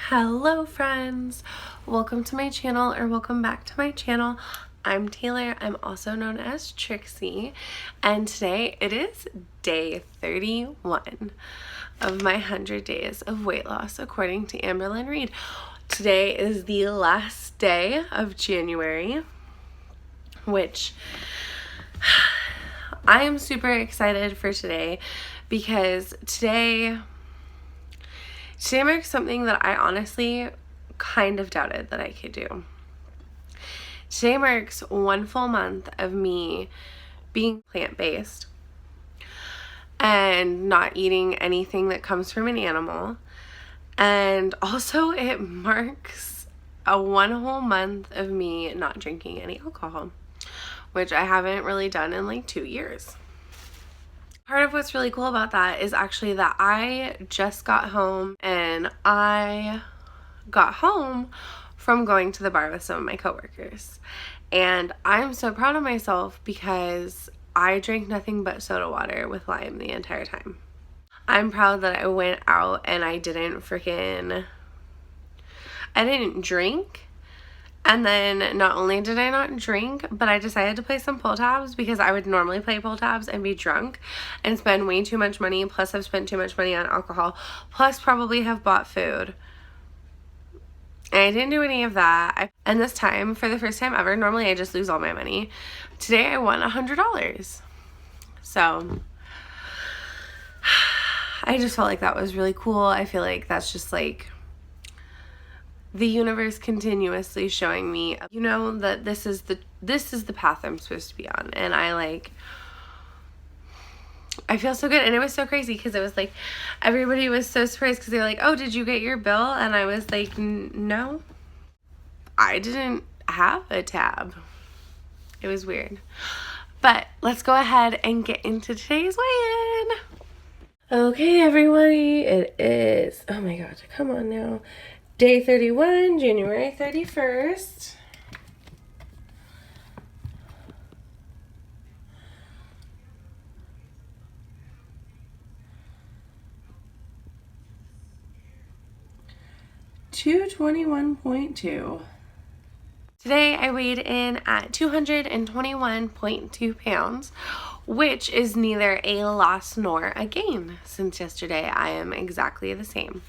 Hello friends, welcome to my channel, or welcome back to my channel. I'm Taylor. I'm also known as Trixie, and today it is day 31 of my 100 days of weight loss according to Amberlyn Reed. Today is the last day of January, which I am super excited for today because today marks something that I honestly kind of doubted that I could do. Today marks 1 full month of me being plant-based and not eating anything that comes from an animal. And also it marks a 1 whole month of me not drinking any alcohol, which I haven't really done in like 2 years. Part of what's really cool about that is actually that I just got home, and I got home from going to the bar with some of my coworkers. And I'm so proud of myself because I drank nothing but soda water with lime the entire time. I'm proud that I went out and I didn't drink. And then not only did I not drink, but I decided to play some pull tabs because I would normally play pull tabs and be drunk and spend way too much money. Plus I've spent too much money on alcohol. Plus probably have bought food. And I didn't do any of that. And this time, for the first time ever, normally I just lose all my money. Today I won $100. So I just felt like that was really cool. I feel like that's just like the universe continuously showing me, you know, that this is the path I'm supposed to be on. And I feel so good. And it was so crazy because it was like everybody was so surprised because they were like, oh, did you get your bill? And I was like, no, I didn't have a tab. It was weird. But let's go ahead and get into today's weigh-in. Okay, everybody, it is, oh my god, come on now. Day 31, January 31st. $221.2. Today I weighed in at 221.2 pounds, which is neither a loss nor a gain, since yesterday I am exactly the same.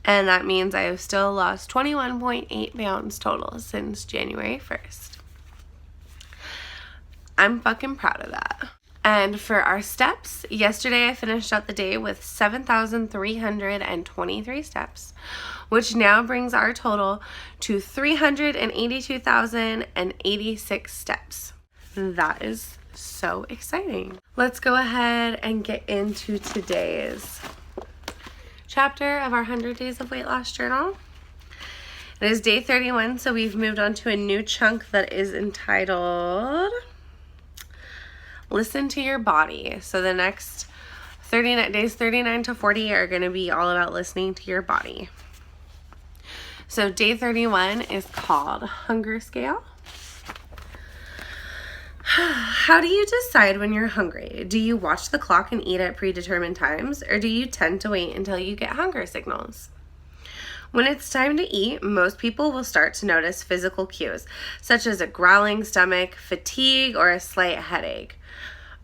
And that means I have still lost 21.8 pounds total since January 1st. I'm fucking proud of that. And for our steps, yesterday I finished out the day with 7,323 steps, which now brings our total to 382,086 steps. That is so exciting. Let's go ahead and get into today's chapter of our 100 Days of Weight Loss journal. It is day 31, so we've moved on to a new chunk that is entitled Listen to Your Body. So the next days 39 to 40 are going to be all about listening to your body. So day 31 is called Hunger Scale. How do you decide when you're hungry? Do you watch the clock and eat at predetermined times, or do you tend to wait until you get hunger signals? When it's time to eat, most people will start to notice physical cues, such as a growling stomach, fatigue, or a slight headache.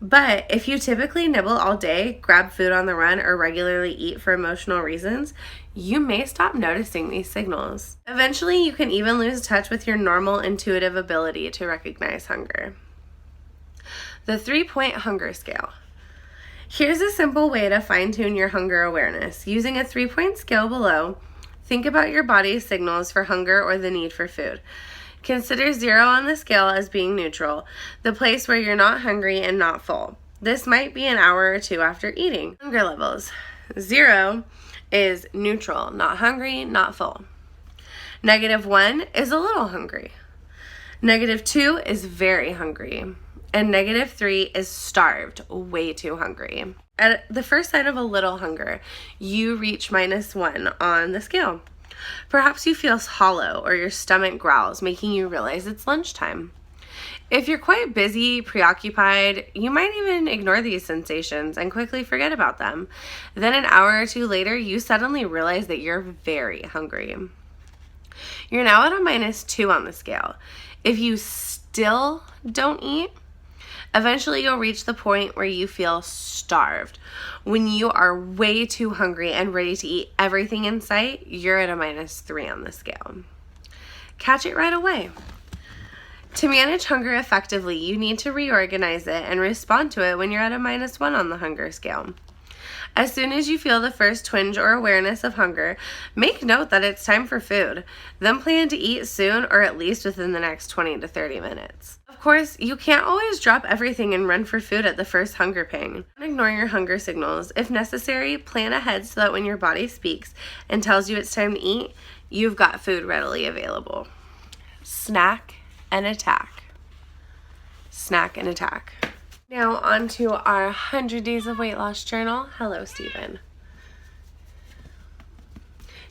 But if you typically nibble all day, grab food on the run, or regularly eat for emotional reasons, you may stop noticing these signals. Eventually, you can even lose touch with your normal intuitive ability to recognize hunger. The 3-point hunger scale. Here's a simple way to fine-tune your hunger awareness. Using a 3-point scale below, think about your body's signals for hunger or the need for food. Consider 0 on the scale as being neutral, the place where you're not hungry and not full. This might be an hour or two after eating. Hunger levels. 0 is neutral, not hungry, not full. -1 is a little hungry. -2 is very hungry. And -3 is starved, way too hungry. At the first sign of a little hunger, you reach -1 on the scale. Perhaps you feel hollow or your stomach growls, making you realize it's lunchtime. If you're quite busy, preoccupied, you might even ignore these sensations and quickly forget about them. Then an hour or two later, you suddenly realize that you're very hungry. You're now at a -2 on the scale. If you still don't eat, eventually you'll reach the point where you feel starved. When you are way too hungry and ready to eat everything in sight, you're at a -3 on the scale. Catch it right away. To manage hunger effectively, you need to reorganize it and respond to it when you're at a -1 on the hunger scale. As soon as you feel the first twinge or awareness of hunger, make note that it's time for food. Then plan to eat soon, or at least within the next 20 to 30 minutes. Of course, you can't always drop everything and run for food at the first hunger pang. Don't ignore your hunger signals. If necessary, plan ahead so that when your body speaks and tells you it's time to eat, you've got food readily available. Snack and attack. Snack and attack. Now on to our 100 Days of Weight Loss Journal. Hello, Stephen.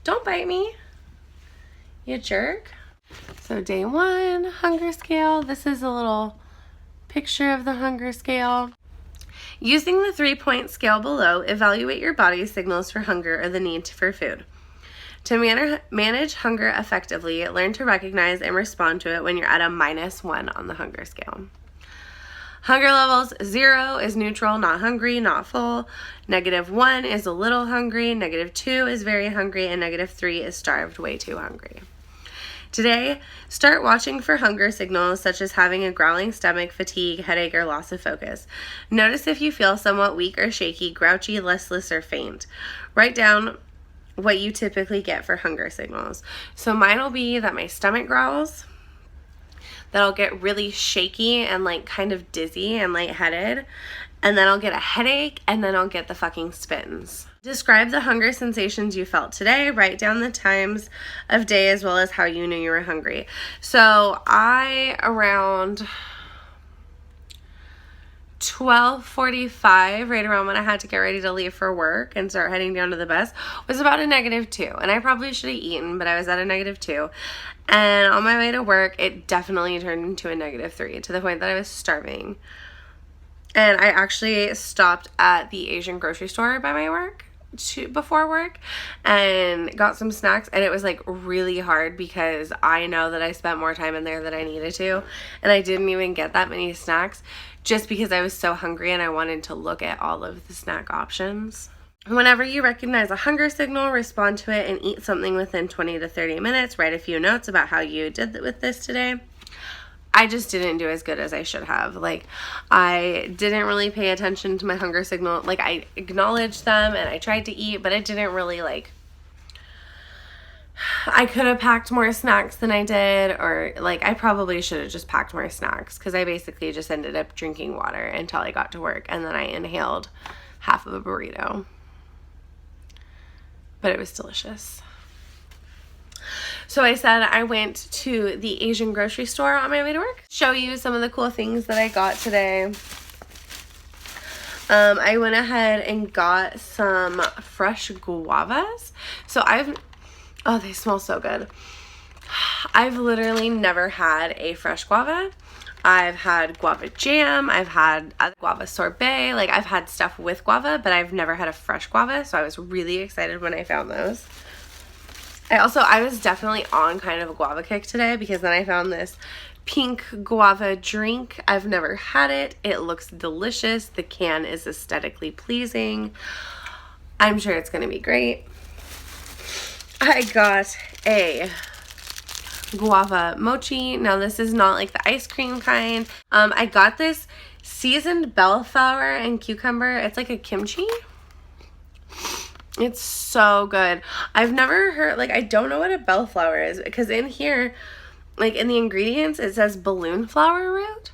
Don't bite me, you jerk. So day 1, hunger scale. This is a little picture of the hunger scale. Using the 3-point scale below, evaluate your body's signals for hunger or the need for food. To manage hunger effectively, learn to recognize and respond to it when you're at a -1 on the hunger scale. Hunger levels: 0 is neutral, not hungry, not full. -1 is a little hungry. -2 is very hungry. And -3 is starved, way too hungry. Today, start watching for hunger signals such as having a growling stomach, fatigue, headache, or loss of focus. Notice if you feel somewhat weak or shaky, grouchy, listless, or faint. Write down what you typically get for hunger signals. So mine will be that my stomach growls, that I'll get really shaky and like kind of dizzy and lightheaded, and then I'll get a headache, and then I'll get the fucking spins. Describe the hunger sensations you felt today. Write down the times of day as well as how you knew you were hungry. So around 12:45, right around when I had to get ready to leave for work and start heading down to the bus, was about a -2. And I probably should have eaten, but I was at a -2. And on my way to work, it definitely turned into a -3 to the point that I was starving. And I actually stopped at the Asian grocery store by my work before work and got some snacks, and it was like really hard because I know that I spent more time in there than I needed to, and I didn't even get that many snacks just because I was so hungry and I wanted to look at all of the snack options. Whenever you recognize a hunger signal, respond to it and eat something within 20 to 30 minutes. Write a few notes about how you did with this today. I just didn't do as good as I should have. Like, I didn't really pay attention to my hunger signal. Like, I acknowledged them and I tried to eat, but it didn't really, like, I could have packed more snacks than I did, or like I probably should have just packed more snacks because I basically just ended up drinking water until I got to work, and then I inhaled half of a burrito. But it was delicious. So I said I went to the Asian grocery store on my way to work. Show you some of the cool things that I got today. I went ahead and got some fresh guavas. So oh, they smell so good. I've literally never had a fresh guava. I've had guava jam, I've had a guava sorbet, like I've had stuff with guava, but I've never had a fresh guava, so I was really excited when I found those. I was definitely on kind of a guava kick today because then I found this pink guava drink. I've never had it. It looks delicious. The can is aesthetically pleasing. I'm sure it's going to be great. I got a Guava Mochi. Now this is not like the ice cream kind. I got this seasoned bellflower and cucumber. It's like a kimchi. It's so good. I've never heard, like, I don't know what a bellflower is because in here, like in the ingredients, it says balloon flower root.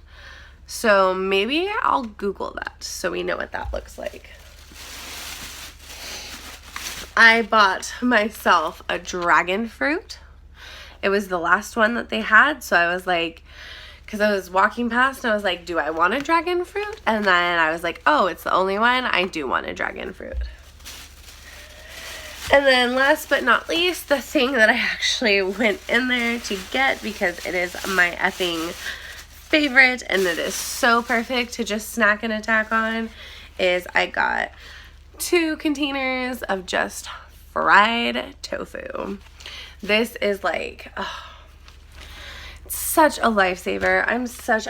So maybe I'll Google that so we know what that looks like. I bought myself a dragon fruit. It was the last one that they had, so I was like, because I was walking past and I was like, do I want a dragon fruit? And then I was like, oh, it's the only one. I do want a dragon fruit. And then last but not least, the thing that I actually went in there to get because it is my effing favorite, and it is so perfect to just snack and attack on, is I got 2 containers of just fried tofu. This is like, oh, such a lifesaver.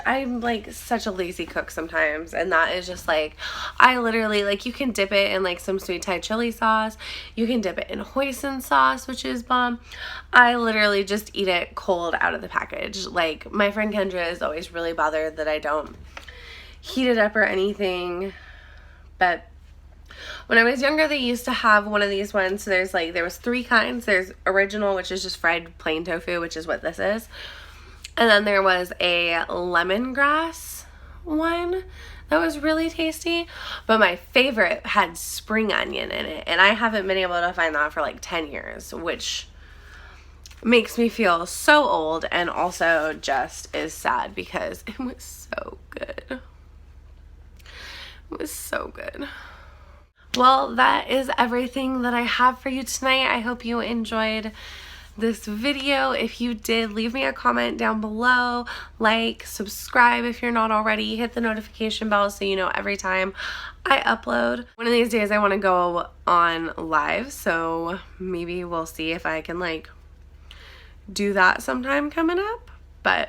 I'm like such a lazy cook sometimes, and that is just like, I literally, like, you can dip it in like some sweet Thai chili sauce, you can dip it in hoisin sauce, which is bomb. I literally just eat it cold out of the package. Like, my friend Kendra is always really bothered that I don't heat it up or anything, but when I was younger, they used to have one of these ones. So there was 3 kinds. There's original, which is just fried plain tofu, which is what this is. And then there was a lemongrass one that was really tasty. But my favorite had spring onion in it. And I haven't been able to find that for like 10 years, which makes me feel so old, and also just is sad because it was so good. It was so good. Well, that is everything that I have for you tonight. I hope you enjoyed this video. If you did, leave me a comment down below, like, subscribe if you're not already, hit the notification bell so you know every time I upload. One of these days I want to go on live, so maybe we'll see if I can like do that sometime coming up. But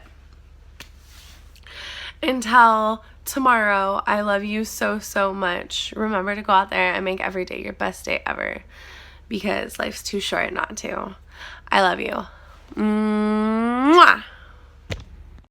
until tomorrow, I love you so, so much. Remember to go out there and make every day your best day ever, because life's too short not to. I love you. Mwah!